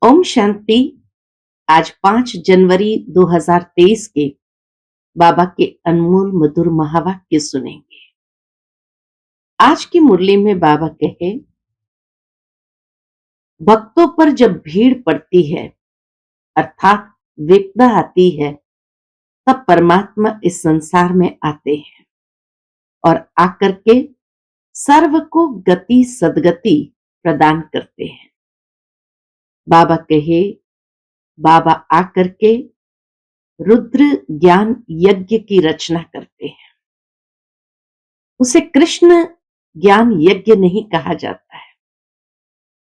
ओम शांति। आज 5 जनवरी 2023 के बाबा के अनमोल मधुर महावाक्य सुनेंगे। आज की मुरली में बाबा कहे, भक्तों पर जब भीड़ पड़ती है अर्थात विपदा आती है, तब परमात्मा इस संसार में आते हैं और आकर के सर्व को गति सदगति प्रदान करते हैं। बाबा कहे, बाबा आकर के रुद्र ज्ञान यज्ञ की रचना करते हैं। उसे कृष्ण ज्ञान यज्ञ नहीं कहा जाता है।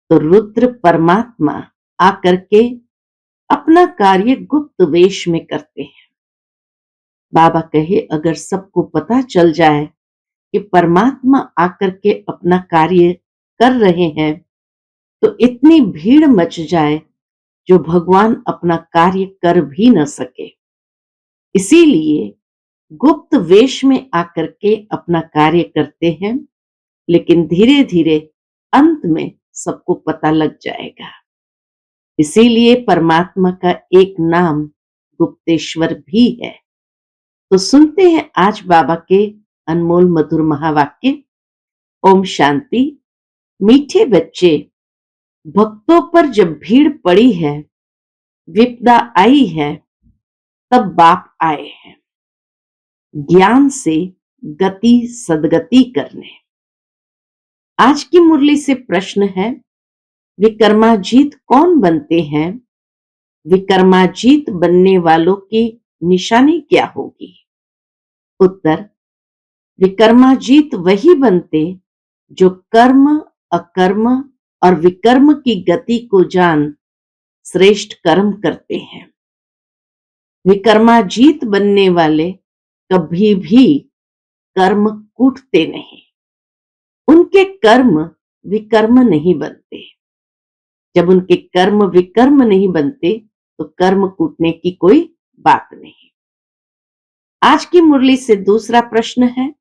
तो रुद्र परमात्मा आकर के अपना कार्य गुप्त वेश में करते हैं। बाबा कहे, अगर सबको पता चल जाए कि परमात्मा आकर के अपना कार्य कर रहे हैं, तो इतनी भीड़ मच जाए जो भगवान अपना कार्य कर भी न सके। इसीलिए गुप्त वेश में आकर के अपना कार्य करते हैं, लेकिन धीरे धीरे अंत में सबको पता लग जाएगा। इसीलिए परमात्मा का एक नाम गुप्तेश्वर भी है। तो सुनते हैं आज बाबा के अनमोल मधुर महावाक्य। ओम शांति। मीठे बच्चे, भक्तों पर जब भीड़ पड़ी है, विपदा आई है, तब बाप आए हैं ज्ञान से गति सदगति करने। आज की मुरली से प्रश्न है, विकर्माजीत कौन बनते हैं? विकर्माजीत बनने वालों की निशानी क्या होगी? उत्तर, विकर्माजीत वही बनते जो कर्म, अकर्म और विकर्म की गति को जान श्रेष्ठ कर्म करते हैं। विकर्माजीत बनने वाले कभी भी कर्म कूटते नहीं। उनके कर्म विकर्म नहीं बनते। जब उनके कर्म विकर्म नहीं बनते, तो कर्म कूटने की कोई बात नहीं। आज की मुरली से दूसरा प्रश्न है,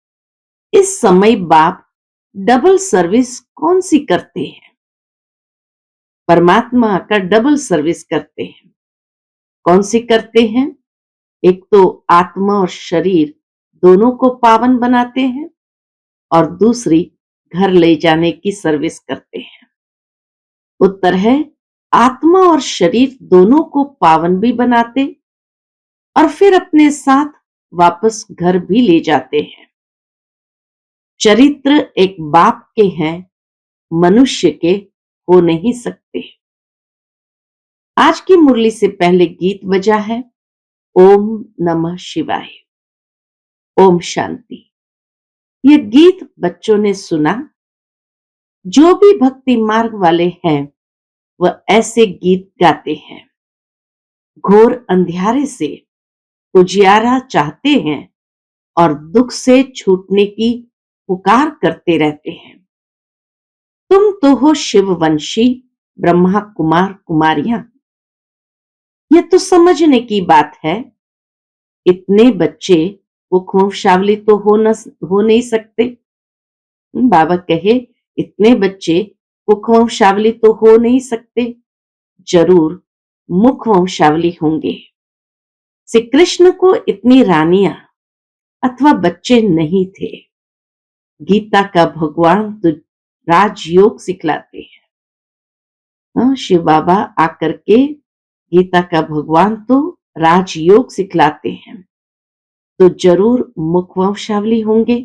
इस समय बाप डबल सर्विस कौन सी करते हैं? परमात्मा का डबल सर्विस करते हैं। कौन सी करते हैं? एक तो आत्मा और शरीर दोनों को पावन बनाते हैं और दूसरी घर ले जाने की सर्विस करते हैं। उत्तर है, आत्मा और शरीर दोनों को पावन भी बनाते और फिर अपने साथ वापस घर भी ले जाते हैं। चरित्र एक बाप के हैं, मनुष्य के हो नहीं सकते। आज की मुरली से पहले गीत बजा है, ओम नमः शिवाय। ओम शांति। यह गीत बच्चों ने सुना। जो भी भक्ति मार्ग वाले हैं वह ऐसे गीत गाते हैं। घोर अंधियारे से उजियारा चाहते हैं और दुख से छूटने की पुकार करते रहते हैं। तुम तो हो शिववंशी ब्रह्मा कुमार कुमारियां। यह तो समझने की बात है। इतने बच्चे मुखवंशावली तो हो नहीं सकते। बाबा कहे, इतने बच्चे मुखवंशावली तो हो नहीं सकते, जरूर मुखवंशावली होंगे। श्री कृष्ण को इतनी रानियां अथवा बच्चे नहीं थे। गीता का भगवान तो राजयोग सिखलाते हैं। शिव बाबा आकर के गीता का भगवान तो राजयोग सिखलाते हैं, तो जरूर मुखवंशावली होंगे।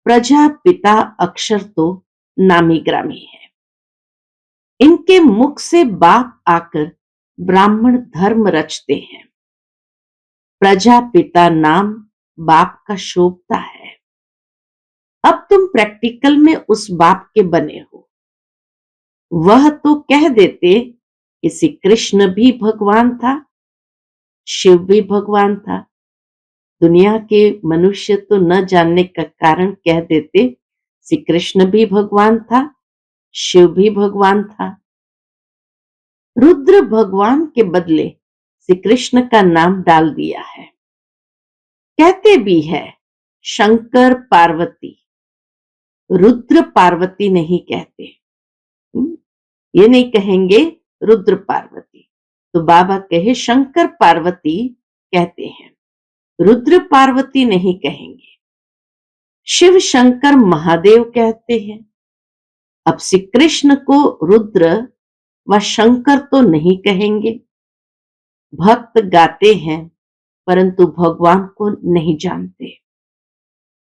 प्रजा पिता अक्षर तो नामी ग्रामी है। इनके मुख से बाप आकर ब्राह्मण धर्म रचते हैं। प्रजा पिता नाम बाप का शोभता है। अब तुम प्रैक्टिकल में उस बाप के बने हो। वह तो कह देते कि श्री कृष्ण भी भगवान था, शिव भी भगवान था। दुनिया के मनुष्य तो न जानने का कारण कह देते श्री कृष्ण भी भगवान था, शिव भी भगवान था। रुद्र भगवान के बदले श्री कृष्ण का नाम डाल दिया है। कहते भी है शंकर पार्वती, रुद्र पार्वती नहीं कहते। ये नहीं कहेंगे रुद्र पार्वती। तो बाबा कहे शंकर पार्वती कहते हैं, रुद्र पार्वती नहीं कहेंगे। शिव शंकर महादेव कहते हैं। अब श्री कृष्ण को रुद्र व शंकर तो नहीं कहेंगे। भक्त गाते हैं परंतु भगवान को नहीं जानते।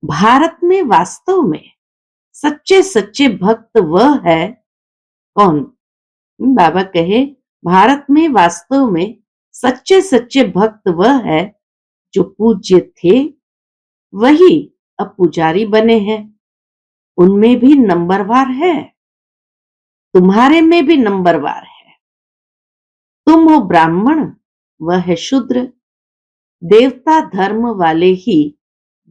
भारत में वास्तव में सच्चे सच्चे भक्त वह है कौन? बाबा कहे भारत में वास्तव में सच्चे सच्चे भक्त वह है जो पूज्य थे, वही अब पुजारी बने हैं। उनमें भी नंबरवार है, तुम्हारे में भी नंबरवार है। तुम हो ब्राह्मण, वह है शूद्र। देवता धर्म वाले ही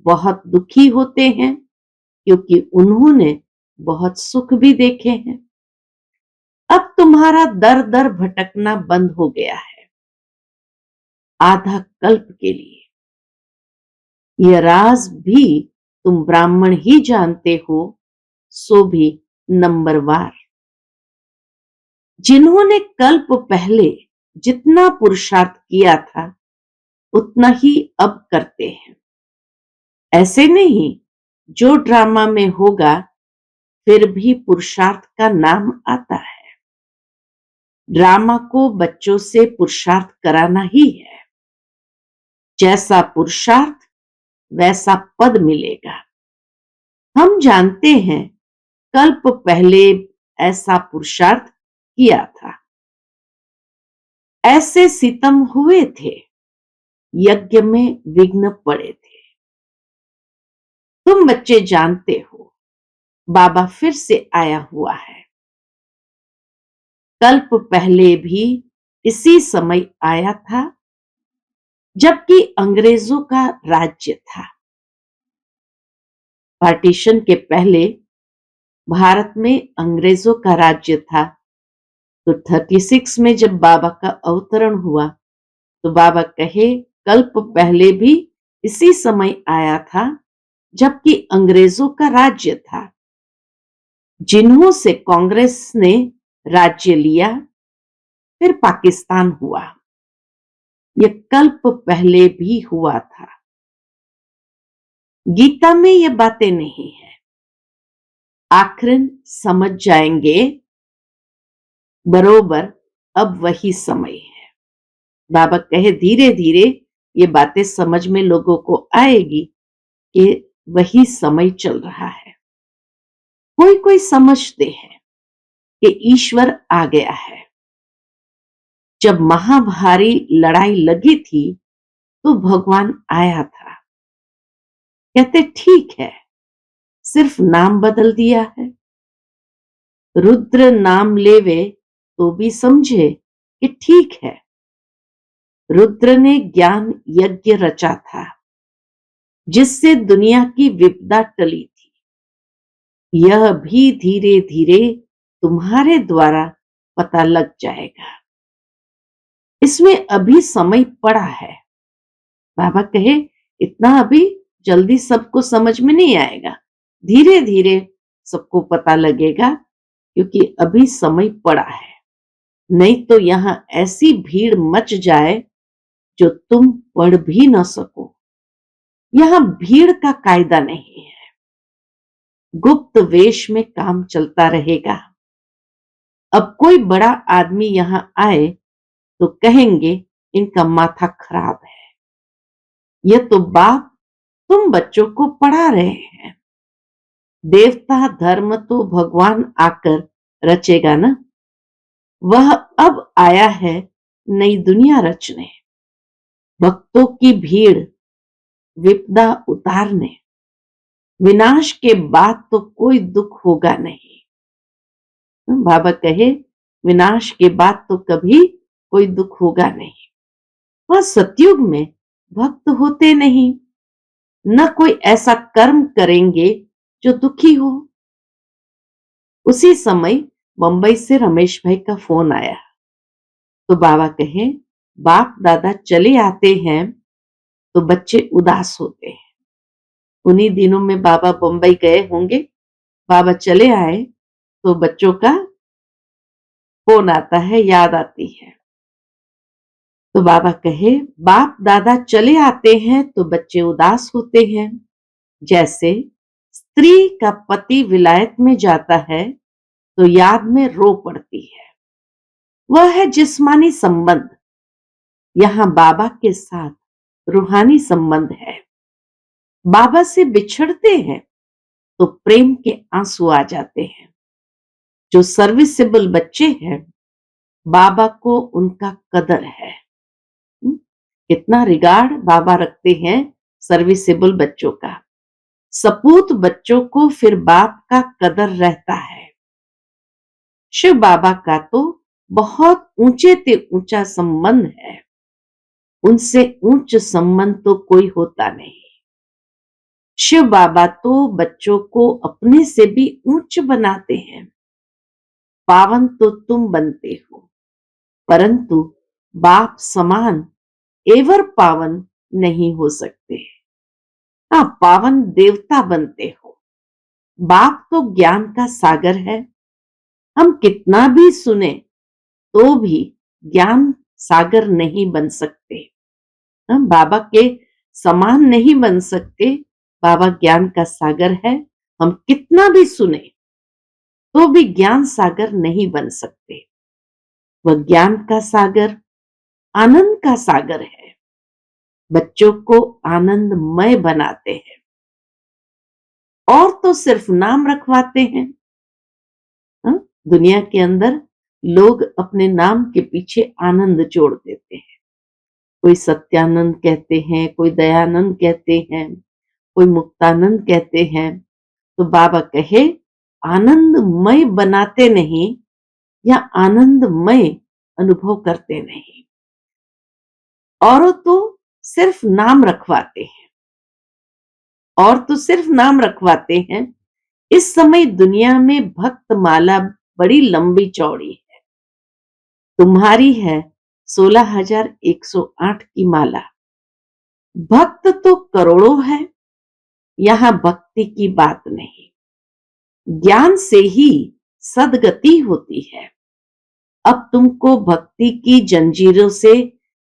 बहुत दुखी होते हैं क्योंकि उन्होंने बहुत सुख भी देखे हैं। अब तुम्हारा दर दर भटकना बंद हो गया है आधा कल्प के लिए। यह राज भी तुम ब्राह्मण ही जानते हो, सो भी नंबरवार। जिन्होंने कल्प पहले जितना पुरुषार्थ किया था उतना ही अब करते हैं। ऐसे नहीं जो ड्रामा में होगा फिर भी पुरुषार्थ का नाम आता है। ड्रामा को बच्चों से पुरुषार्थ कराना ही है। जैसा पुरुषार्थ वैसा पद मिलेगा। हम जानते हैं कल्प पहले ऐसा पुरुषार्थ किया था, ऐसे सितम हुए थे, यज्ञ में विघ्न पड़े थे। तुम बच्चे जानते हो बाबा फिर से आया हुआ है। कल्प पहले भी इसी समय आया था जबकि अंग्रेजों का राज्य था। पार्टीशन के पहले भारत में अंग्रेजों का राज्य था। तो 36 में जब बाबा का अवतरण हुआ तो बाबा कहे कल्प पहले भी इसी समय आया था जबकि अंग्रेजों का राज्य था। जिन्हों से कांग्रेस ने राज्य लिया, फिर पाकिस्तान हुआ। यह कल्प पहले भी हुआ था। गीता में ये बातें नहीं है। आखिर समझ जाएंगे बरोबर, अब वही समय है। बाबा कहे धीरे धीरे ये बातें समझ में लोगों को आएगी कि वही समय चल रहा है। कोई कोई समझते हैं कि ईश्वर आ गया है। जब महाभारी लड़ाई लगी थी तो भगवान आया था। कहते ठीक है, सिर्फ नाम बदल दिया है। रुद्र नाम लेवे तो भी समझे कि ठीक है। रुद्र ने ज्ञान यज्ञ रचा था जिससे दुनिया की विपदा टली थी। यह भी धीरे धीरे तुम्हारे द्वारा पता लग जाएगा। इसमें अभी समय पड़ा है। बाबा कहे इतना अभी जल्दी सबको समझ में नहीं आएगा, धीरे धीरे सबको पता लगेगा क्योंकि अभी समय पड़ा है। नहीं तो यहां ऐसी भीड़ मच जाए जो तुम पढ़ भी न सको। यहां भीड़ का कायदा नहीं है। गुप्त वेश में काम चलता रहेगा। अब कोई बड़ा आदमी यहां आए तो कहेंगे इनका माथा खराब है। यह तो बाप तुम बच्चों को पढ़ा रहे हैं। देवता धर्म तो भगवान आकर रचेगा ना। वह अब आया है नई दुनिया रचने, भक्तों की भीड़ विपदा उतारने। विनाश के बाद तो कोई दुख होगा नहीं। बाबा कहे विनाश के बाद तो कभी कोई दुख होगा नहीं। वह सतयुग में भक्त होते नहीं, न कोई ऐसा कर्म करेंगे जो दुखी हो। उसी समय मुंबई से रमेश भाई का फोन आया तो बाबा कहे बाप दादा चले आते हैं तो बच्चे उदास होते हैं। उन्हीं दिनों में बाबा मुंबई गए होंगे। बाबा चले आए तो बच्चों का फोन आता है, याद आती है। तो बाबा कहे, बाप दादा चले आते हैं तो बच्चे उदास होते हैं। जैसे स्त्री का पति विलायत में जाता है तो याद में रो पड़ती है। वह है जिस्मानी संबंध। यहाँ बाबा के साथ रूहानी संबंध है। बाबा से बिछड़ते हैं तो प्रेम के आंसू आ जाते हैं। जो सर्विसेबल बच्चे हैं, बाबा को उनका कदर है। कितना रिगार्ड बाबा रखते हैं सर्विसेबल बच्चों का। सपूत बच्चों को फिर बाप का कदर रहता है। शिव बाबा का तो बहुत ऊंचे से ऊंचा संबंध है। उनसे ऊंच संबंध तो कोई होता नहीं। शिव बाबा तो बच्चों को अपने से भी ऊंच बनाते हैं। पावन तो तुम बनते हो, परंतु बाप समान एवर पावन नहीं हो सकते। हाँ, पावन देवता बनते हो। बाप तो ज्ञान का सागर है। हम कितना भी सुने तो भी ज्ञान सागर नहीं बन सकते। हम बाबा के समान नहीं बन सकते। बाबा ज्ञान का सागर है। हम कितना भी सुने तो भी ज्ञान सागर नहीं बन सकते। वह ज्ञान का सागर, आनंद का सागर है। बच्चों को आनंदमय बनाते हैं। और तो सिर्फ नाम रखवाते हैं। हाँ? दुनिया के अंदर लोग अपने नाम के पीछे आनंद जोड़ देते हैं। कोई सत्यानंद कहते हैं, कोई दयानंद कहते हैं, कोई मुक्तानंद कहते हैं। तो बाबा कहे, आनंदमय बनाते नहीं या आनंदमय अनुभव करते नहीं। औरों तो सिर्फ नाम रखवाते हैं। और तो सिर्फ नाम रखवाते हैं। इस समय दुनिया में भक्त माला बड़ी लंबी चौड़ी है। तुम्हारी है 16,108 की माला। भक्त तो करोड़ों है। यहां भक्ति की बात नहीं। ज्ञान से ही सदगति होती है। अब तुमको भक्ति की जंजीरों से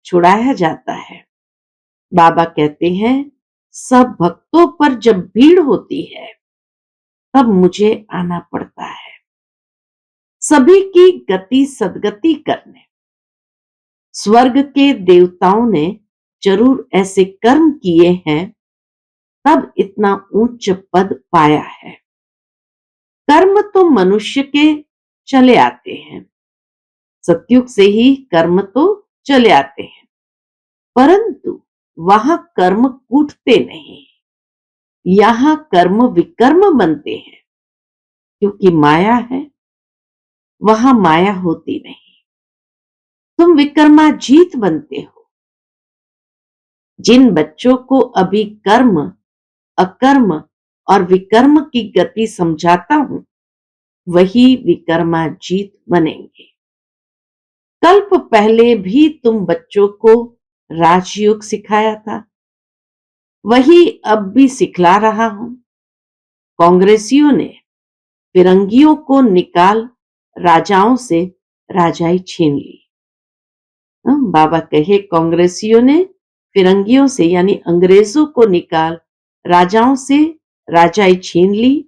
छुड़ाया जाता है। बाबा कहते हैं, सब भक्तों पर जब भीड़ होती है तब मुझे आना पड़ता है, सभी की गति सदगति करने। स्वर्ग के देवताओं ने जरूर ऐसे कर्म किए हैं, तब इतना उच्च पद पाया है। कर्म तो मनुष्य के चले आते हैं। सतयुग से ही कर्म तो चले आते हैं, परंतु वहां कर्म कूटते नहीं। यहां कर्म विकर्म बनते हैं। क्योंकि माया है, वहां माया होती नहीं। तुम विकर्माजीत बनते हो। जिन बच्चों को अभी कर्म, अकर्म और विकर्म की गति समझाता हूं, वही विकर्माजीत बनेंगे। कल्प पहले भी तुम बच्चों को राजयोग सिखाया था, वही अब भी सिखला रहा हूं। कांग्रेसियों ने फिरंगियों को निकाल राजाओं से राजाई छीन ली। बाबा कहे, कांग्रेसियों ने फिरंगियों से यानी अंग्रेजों को निकाल राजाओं से राजाई छीन ली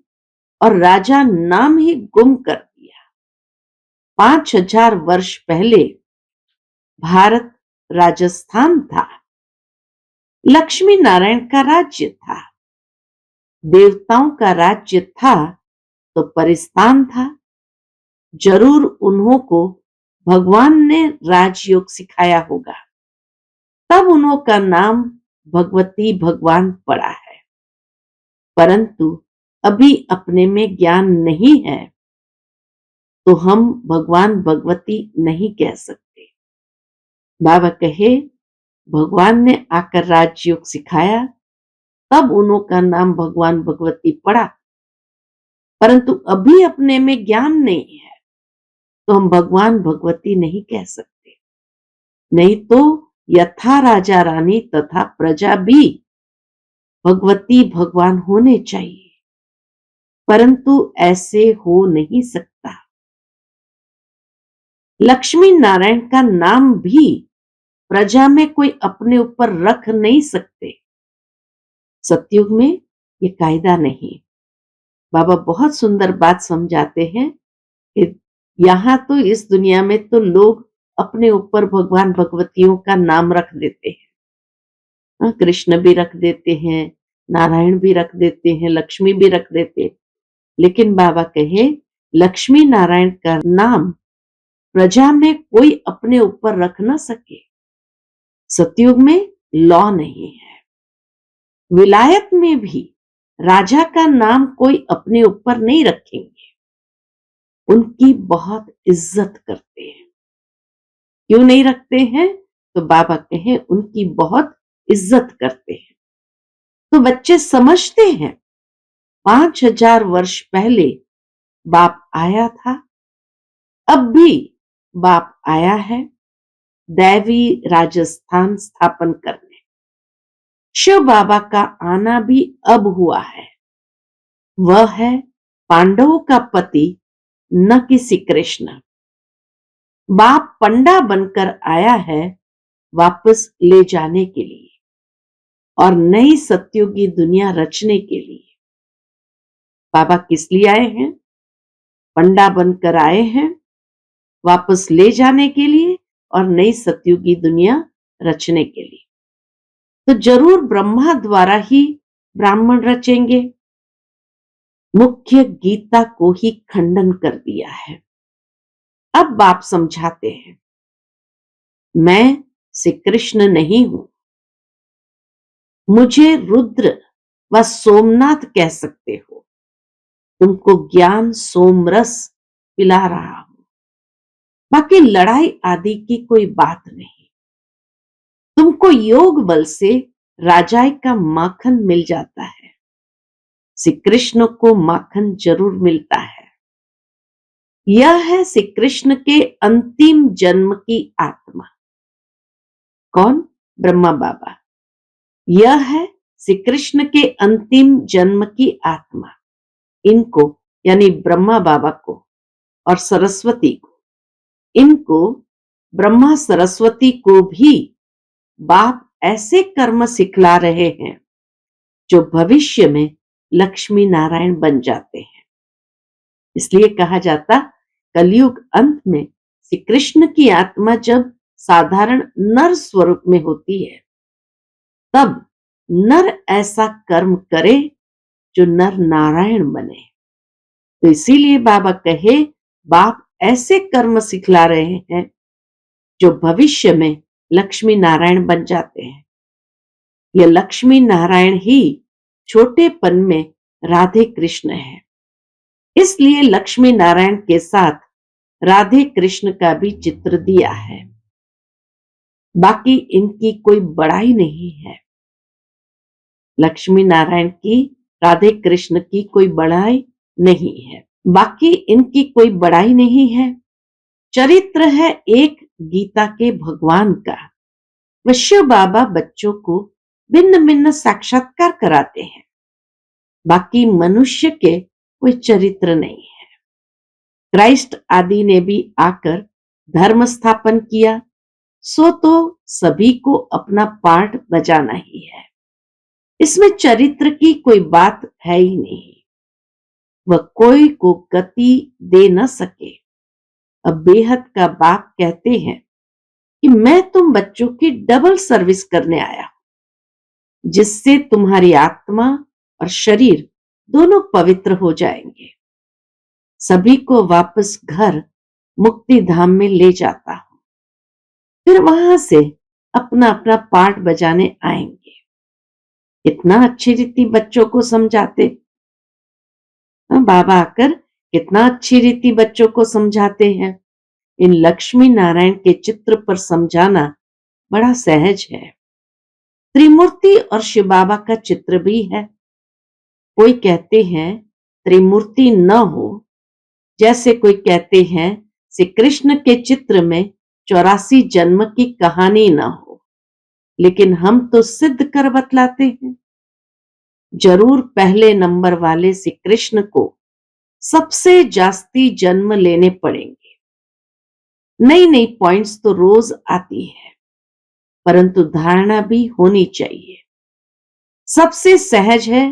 और राजा नाम ही गुम कर दिया। 5,000 वर्ष पहले भारत राजस्थान था। लक्ष्मी नारायण का राज्य था। देवताओं का राज्य था तो परिस्तान था। जरूर उन्हों को भगवान ने राजयोग सिखाया होगा, तब उन्हों का नाम भगवती भगवान पड़ा है। परंतु अभी अपने में ज्ञान नहीं है तो हम भगवान भगवती नहीं कह सकते। बाबा कहे, भगवान ने आकर राजयोग सिखाया, तब उन्हों का नाम भगवान भगवती पड़ा। परंतु अभी अपने में ज्ञान नहीं है तो हम भगवान भगवती नहीं कह सकते। नहीं तो यथा राजा रानी तथा प्रजा भी भगवती भगवान होने चाहिए, परंतु ऐसे हो नहीं सकता। लक्ष्मी नारायण का नाम भी प्रजा में कोई अपने ऊपर रख नहीं सकते। सतयुग में ये कायदा नहीं। बाबा बहुत सुंदर बात समझाते हैं कि यहाँ तो इस दुनिया में तो लोग अपने ऊपर भगवान भगवतियों का नाम रख देते हैं। कृष्ण भी रख देते हैं, नारायण भी रख देते हैं, लक्ष्मी भी रख देते हैं। लेकिन बाबा कहे लक्ष्मी नारायण का नाम प्रजा में कोई अपने ऊपर रख ना सके। सतयुग में लॉ नहीं है। विलायत में भी राजा का नाम कोई अपने ऊपर नहीं रखेंगे, उनकी बहुत इज्जत करते हैं। क्यों नहीं रखते हैं? तो बाबा कहे उनकी बहुत इज्जत करते हैं। तो बच्चे समझते हैं 5000 वर्ष पहले बाप आया था, अब भी बाप आया है दैवी राजस्थान स्थापन करने। शिव बाबा का आना भी अब हुआ है। वह है पांडवों का पति, न कि श्री कृष्ण। बाप पंडा बनकर आया है वापस ले जाने के लिए और नई सतयुगी दुनिया रचने के लिए। बाबा किस लिए आए हैं? पंडा बनकर आए हैं वापस ले जाने के लिए और नई सतयुगी दुनिया रचने के लिए। तो जरूर ब्रह्मा द्वारा ही ब्राह्मण रचेंगे। मुख्य गीता को ही खंडन कर दिया है। अब बाप समझाते हैं, मैं श्री कृष्ण नहीं हूं, मुझे रुद्र व सोमनाथ कह सकते हो। तुमको ज्ञान सोमरस पिला रहा हूं, बाकी लड़ाई आदि की कोई बात नहीं। तुमको योग बल से राजाई का माखन मिल जाता है। श्री कृष्ण को माखन जरूर मिलता है। यह है श्री कृष्ण के अंतिम जन्म की आत्मा। कौन? ब्रह्मा बाबा। यह है श्री कृष्ण के अंतिम जन्म की आत्मा। इनको यानी ब्रह्मा बाबा को और सरस्वती को, इनको ब्रह्मा सरस्वती को भी बाप ऐसे कर्म सिखला रहे हैं जो भविष्य में लक्ष्मी नारायण बन जाते हैं। इसलिए कहा जाता कलयुग अंत में श्री कृष्ण की आत्मा जब साधारण नर स्वरूप में होती है, तब नर ऐसा कर्म करे जो नर नारायण बने। तो इसीलिए बाबा कहे बाप ऐसे कर्म सिखला रहे हैं जो भविष्य में लक्ष्मी नारायण बन जाते हैं। यह लक्ष्मी नारायण ही छोटेपन में राधे कृष्ण है। इसलिए लक्ष्मी नारायण के साथ राधे कृष्ण का भी चित्र दिया है। बाकी इनकी कोई बड़ाई नहीं है। लक्ष्मी नारायण की राधे कृष्ण की कोई बड़ाई नहीं है। बाकी इनकी कोई बड़ाई नहीं है। चरित्र है एक गीता के भगवान का। वह शिव बाबा बच्चों को भिन्न भिन्न साक्षात्कार कराते हैं। बाकी मनुष्य के कोई चरित्र नहीं है। क्राइस्ट आदि ने भी आकर धर्म स्थापन किया, सो तो सभी को अपना पार्ट बजाना ही है। इसमें चरित्र की कोई बात है ही नहीं। वह कोई को गति दे न सके। अब बेहद का बाप कहते हैं कि मैं तुम बच्चों की डबल सर्विस करने आया हूं, जिससे तुम्हारी आत्मा और शरीर दोनों पवित्र हो जाएंगे। सभी को वापस घर मुक्ति धाम में ले जाता हूं, फिर वहां से अपना अपना पार्ट बजाने आएंगे। इतना अच्छी रीति बच्चों को समझाते। बाबा आकर कितना अच्छी रीति बच्चों को समझाते हैं। इन लक्ष्मी नारायण के चित्र पर समझाना बड़ा सहज है। त्रिमूर्ति और शिव बाबा का चित्र भी है। कोई कहते हैं त्रिमूर्ति न हो, जैसे कोई कहते हैं श्री कृष्ण के चित्र में 84 जन्म की कहानी न हो। लेकिन हम तो सिद्ध कर बतलाते हैं, जरूर पहले नंबर वाले श्री कृष्ण को सबसे जास्ती जन्म लेने पड़ेंगे। नई नई पॉइंट्स तो रोज आती है, परंतु धारणा भी होनी चाहिए। सबसे सहज है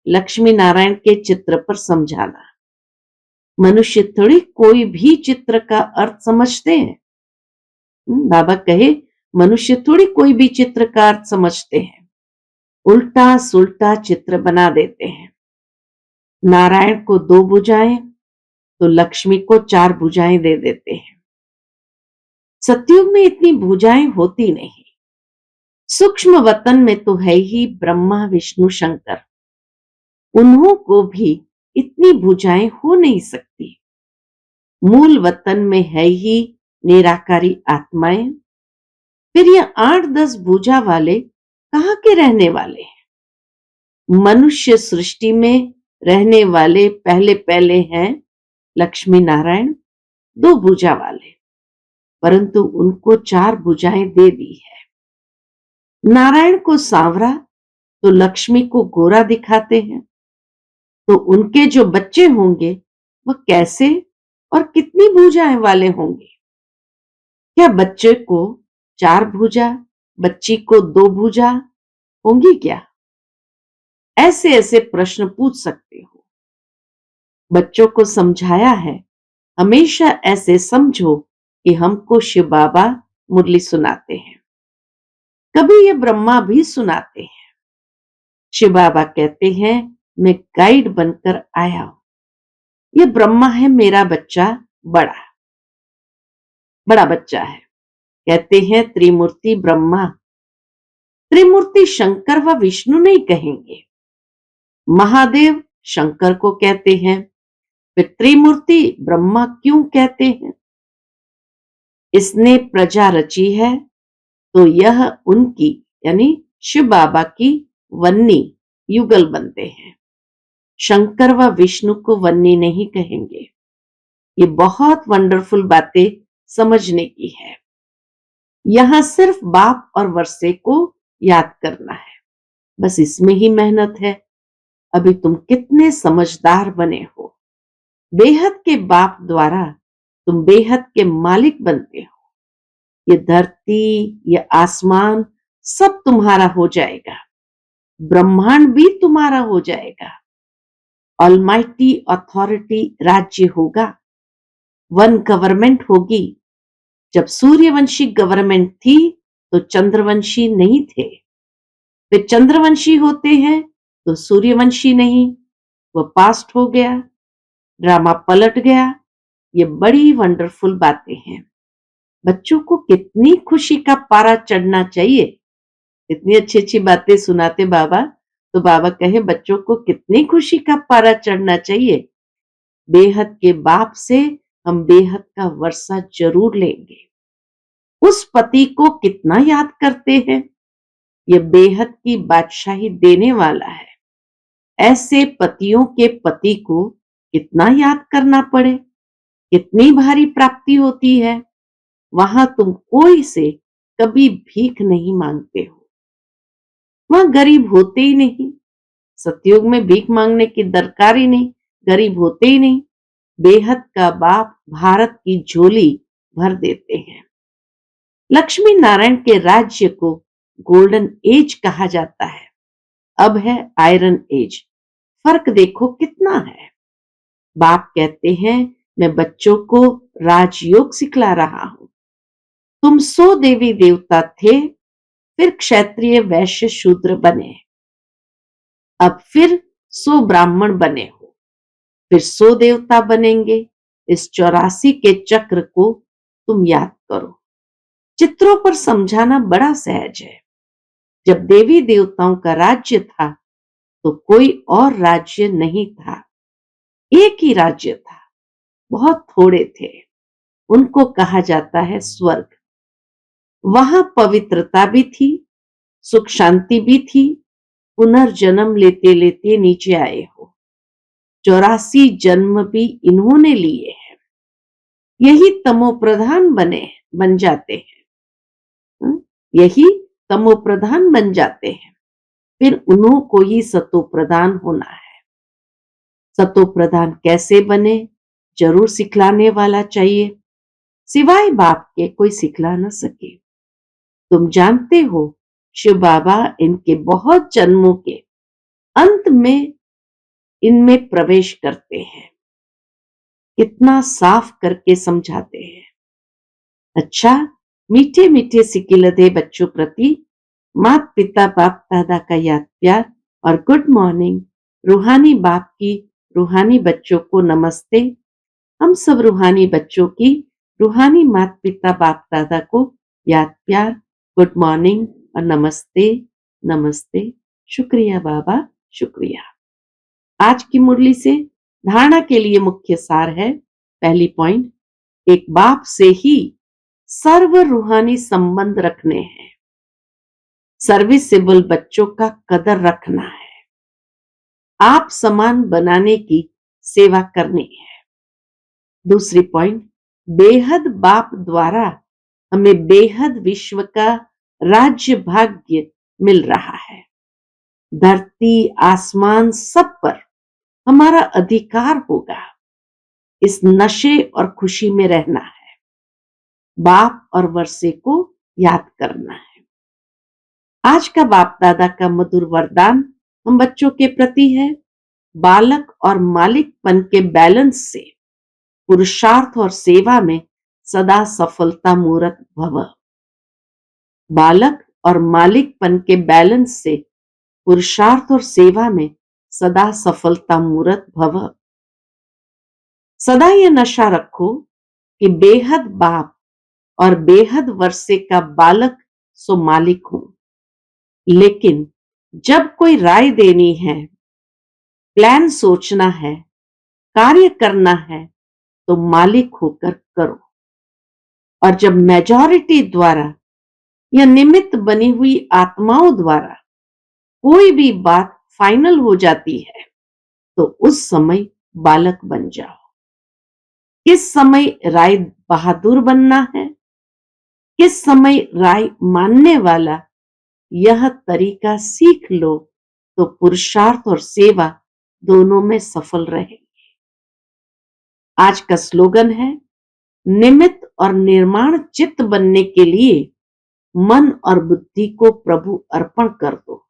लक्ष्मी नारायण के चित्र पर समझाना। मनुष्य थोड़ी कोई भी चित्र का अर्थ समझते हैं। बाबा कहे मनुष्य थोड़ी कोई भी चित्र का अर्थ समझते हैं, उल्टा सुल्टा चित्र बना देते हैं। नारायण को 2 भुजाएं तो लक्ष्मी को 4 भुजाएं दे देते हैं। सतयुग में इतनी भुजाएं होती नहीं। सूक्ष्म वतन में तो है ही ब्रह्मा विष्णु शंकर, उन्हों को भी इतनी भुजाएं हो नहीं सकती। मूल वतन में है ही निराकारी आत्माएं, फिर ये 8-10 भुजा वाले कहाँ के रहने वाले हैं? मनुष्य सृष्टि में रहने वाले पहले पहले हैं लक्ष्मी नारायण, 2 भुजा वाले, परंतु उनको 4 भुजाएं दे दी है। नारायण को सांवरा तो लक्ष्मी को गोरा दिखाते हैं, तो उनके जो बच्चे होंगे वह कैसे और कितनी भुजाएं वाले होंगे? क्या बच्चे को 4 भुजा, बच्ची को 2 भुजा होंगी क्या? ऐसे ऐसे प्रश्न पूछ सकते हो। बच्चों को समझाया है, हमेशा ऐसे समझो कि हमको शिव बाबा मुरली सुनाते हैं, कभी ये ब्रह्मा भी सुनाते हैं। शिव बाबा कहते हैं मैं गाइड बनकर आया हूं, ये ब्रह्मा है मेरा बच्चा, बड़ा बड़ा बच्चा है। कहते हैं त्रिमूर्ति ब्रह्मा, त्रिमूर्ति शंकर व विष्णु नहीं कहेंगे। महादेव शंकर को कहते हैं, फिर त्रिमूर्ति ब्रह्मा क्यों कहते हैं? इसने प्रजा रची है तो यह उनकी यानी शिव बाबा की वन्नी युगल बनते हैं। शंकर व विष्णु को वन्नी नहीं कहेंगे। ये बहुत वंडरफुल बातें समझने की है। यहां सिर्फ बाप और वर्षे को याद करना है, बस इसमें ही मेहनत है। अभी तुम कितने समझदार बने हो। बेहद के बाप द्वारा तुम बेहद के मालिक बनते हो। ये धरती, ये आसमान सब तुम्हारा हो जाएगा, ब्रह्मांड भी तुम्हारा हो जाएगा। ऑलमाइटी अथॉरिटी राज्य होगा, वन गवर्नमेंट होगी। जब सूर्यवंशी गवर्नमेंट थी तो चंद्रवंशी नहीं थे, फिर चंद्रवंशी होते हैं तो सूर्यवंशी नहीं, वह पास्ट हो गया, ड्रामा पलट गया। ये बड़ी वंडरफुल बातें हैं। बच्चों को कितनी खुशी का पारा चढ़ना चाहिए। इतनी अच्छी अच्छी बातें सुनाते बाबा, तो बाबा कहे बच्चों को कितनी खुशी का पारा चढ़ना चाहिए। बेहद के बाप से हम बेहद का वर्षा जरूर लेंगे। उस पति को कितना याद करते हैं, ये बेहद की बादशाही देने वाला है। ऐसे पतियों के पति को कितना याद करना पड़े, कितनी भारी प्राप्ति होती है। वहां तुम कोई से कभी भीख नहीं मांगते हो, वहां गरीब होते ही नहीं। सतयुग में भीख मांगने की दरकार ही नहीं, गरीब होते ही नहीं। बेहद का बाप भारत की झोली भर देते हैं। लक्ष्मी नारायण के राज्य को गोल्डन एज कहा जाता है, अब है आयरन एज। फर्क देखो कितना है। बाप कहते हैं मैं बच्चों को राजयोग सिखला रहा हूं। तुम 100 देवी देवता थे, फिर क्षत्रिय वैश्य शूद्र बने, अब फिर 100 ब्राह्मण बने हो, फिर 100 देवता बनेंगे। इस 84 के चक्र को तुम याद करो। चित्रों पर समझाना बड़ा सहज है। जब देवी देवताओं का राज्य था तो कोई और राज्य नहीं था, एक ही राज्य था, बहुत थोड़े थे। उनको कहा जाता है स्वर्ग। वहां पवित्रता भी थी, सुख शांति भी थी। पुनर्जन्म लेते लेते नीचे आए हो, 84 जन्म भी इन्होंने लिए हैं। यही तमो प्रधान बन जाते हैं। यही तमो प्रधान बन जाते हैं, फिर उन्हों को ही सतो प्रधान होना है। सतो प्रधान कैसे बने, जरूर सिखलाने वाला चाहिए। सिवाय बाप के कोई सिखला न सके। तुम जानते हो शिव बाबा इनके बहुत जन्मों के अंत में इनमें प्रवेश करते हैं, कितना साफ करके समझाते हैं। अच्छा, मीठे मीठे सिकिलधे बच्चों प्रति माता पिता बाप दादा का याद प्यार और गुड मॉर्निंग। रूहानी बाप की रूहानी बच्चों को नमस्ते। हम सब रूहानी बच्चों की रूहानी माता पिता बाप दादा को याद प्यार, गुड मॉर्निंग और नमस्ते नमस्ते। शुक्रिया बाबा, शुक्रिया। आज की मुरली से धारणा के लिए मुख्य सार है। पहली पॉइंट, एक बाप से ही सर्व रूहानी संबंध रखने हैं। सर्विसेबल बच्चों का कदर रखना है। आप समान बनाने की सेवा करनी है। दूसरी पॉइंट, बेहद बाप द्वारा हमें बेहद विश्व का राज्य भाग्य मिल रहा है। धरती आसमान सब पर हमारा अधिकार होगा। इस नशे और खुशी में रहना है। बाप और वर्षे को याद करना है। आज का बाप दादा का मधुर वरदान हम बच्चों के प्रति है। बालक और मालिकपन के बैलेंस से पुरुषार्थ और सेवा में सदा सफलता मूरत भव। बालक और मालिकपन के बैलेंस से पुरुषार्थ और सेवा में सदा सफलता मूरत भव। सदा ये नशा रखो कि बेहद बाप और बेहद वर्षे का बालक सो मालिक हूं। लेकिन जब कोई राय देनी है, प्लान सोचना है, कार्य करना है, तो मालिक होकर करो। और जब मेजॉरिटी द्वारा या निमित्त बनी हुई आत्माओं द्वारा कोई भी बात फाइनल हो जाती है, तो उस समय बालक बन जाओ। किस समय राय बहादुर बनना है, किस समय राय मानने वाला, यह तरीका सीख लो तो पुरुषार्थ और सेवा दोनों में सफल रहेंगे। आज का स्लोगन है, निमित्त और निर्माण चित्त बनने के लिए मन और बुद्धि को प्रभु अर्पण कर दो।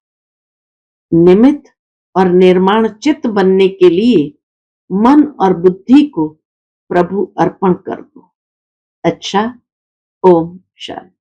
निमित्त और निर्माण चित्त बनने के लिए मन और बुद्धि को प्रभु अर्पण कर दो। अच्छा, ओम शांति।